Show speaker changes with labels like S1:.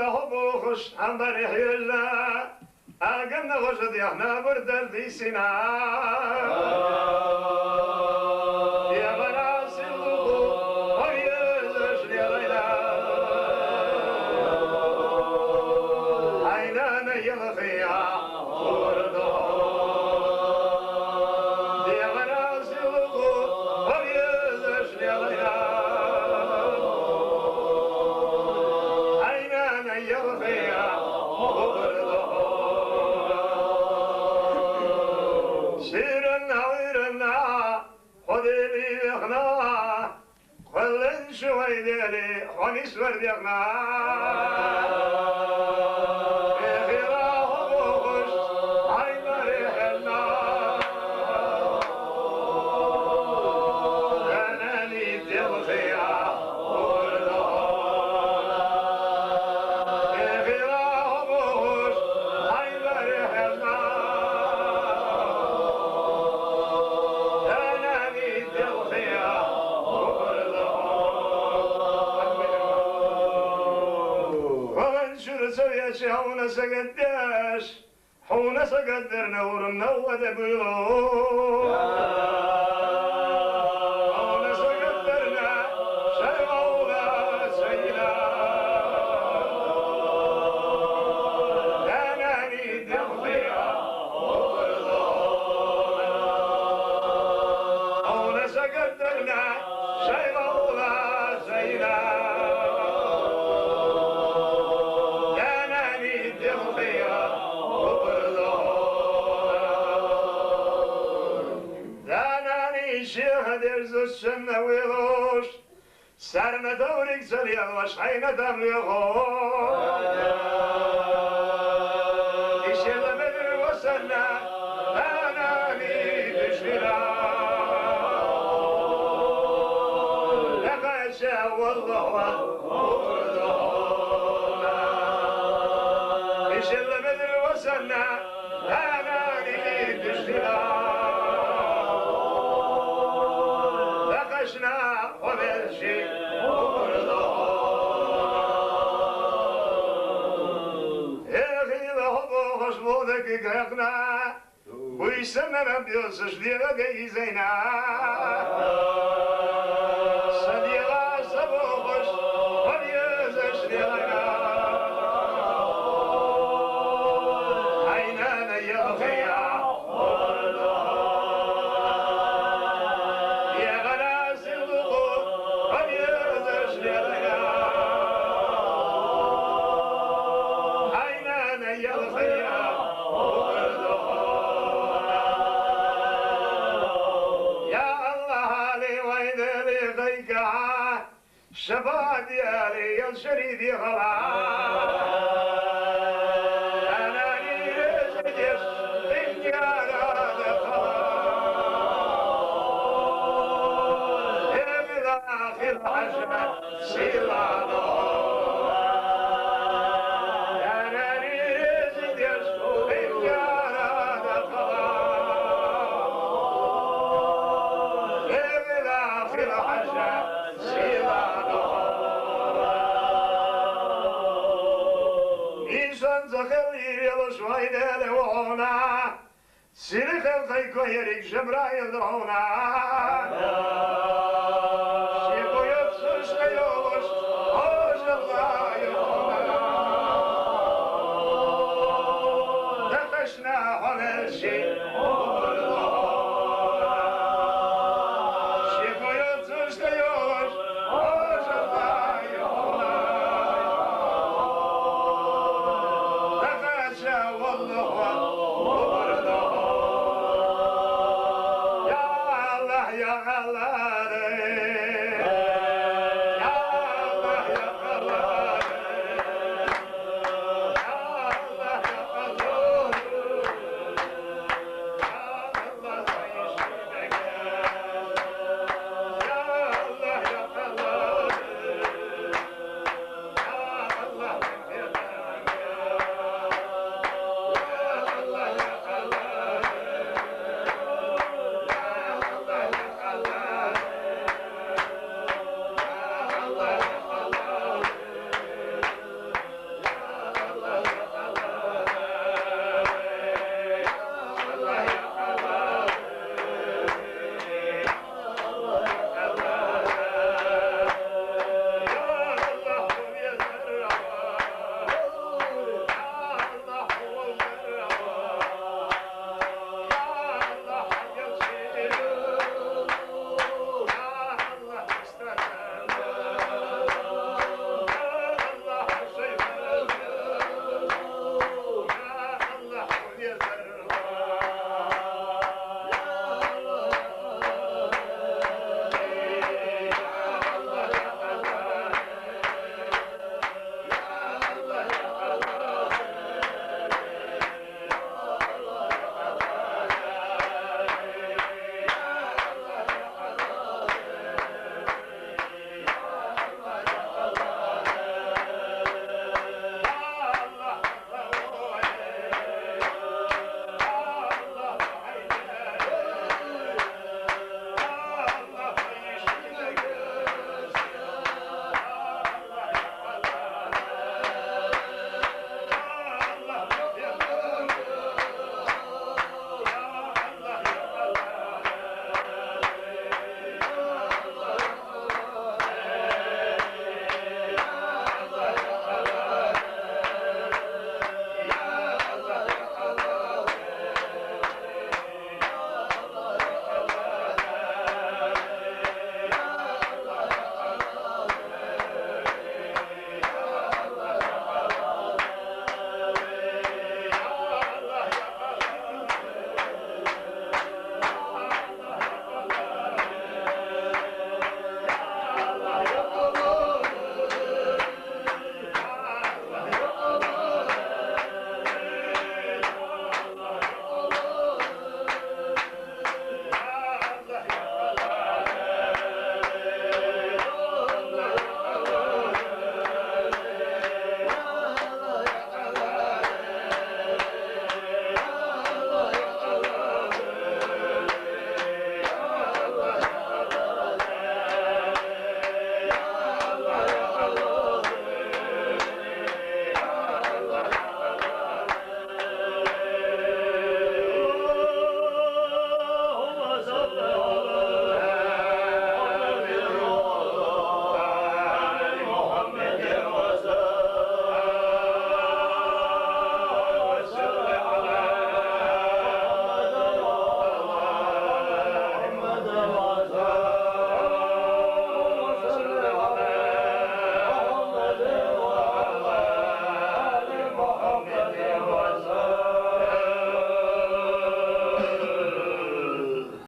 S1: له بوخش عن ضريح الله أقلنا وجد يحنا بردل في سيناء يا براسي الضبوط ويزش لي غينا عينانا يلخيا وردو يا براسي الضبوط ويزش لي غينا عينانا يلخيا وردو سيرنا ويرنا خذيني بيخنا خلن شوي ديالي خوني سور ديالنا بخيراه بوخش عين ريحنا أناني تلخيا وردو بخيراه بوخش عين ريحنا حونا سقداش حونا سقدر نور منود بيضو حونا سقدرنا شيغولا سيلا داناني دلخيا وبرضو حونا سقدرنا شيغولا سيلا شيخ درز السنة ويروش سرنا دورك سليا وشحينا تمليخوش إشيل بدر وسنا أناني تشفينا لغاشا والله وردونا إشيل بدر وسنا أناني تشفينا وبالشي وبرضو يا أخي لهضو خشبوذك قيقنا ويسمى ربيوسش ليغا زينا صديقا سبوخش وليزش ليغنا عينانا يا أخيا شفا ديالي الشريدي غلا أناني رجدش إنجانا دخلا إبدا آخر عشرة سيلانو أناني رجدش إنجانا دخلا إبدا آخر عشرة سيلانو شوية لونا سيرك الخيكو يريك جبرايل درونا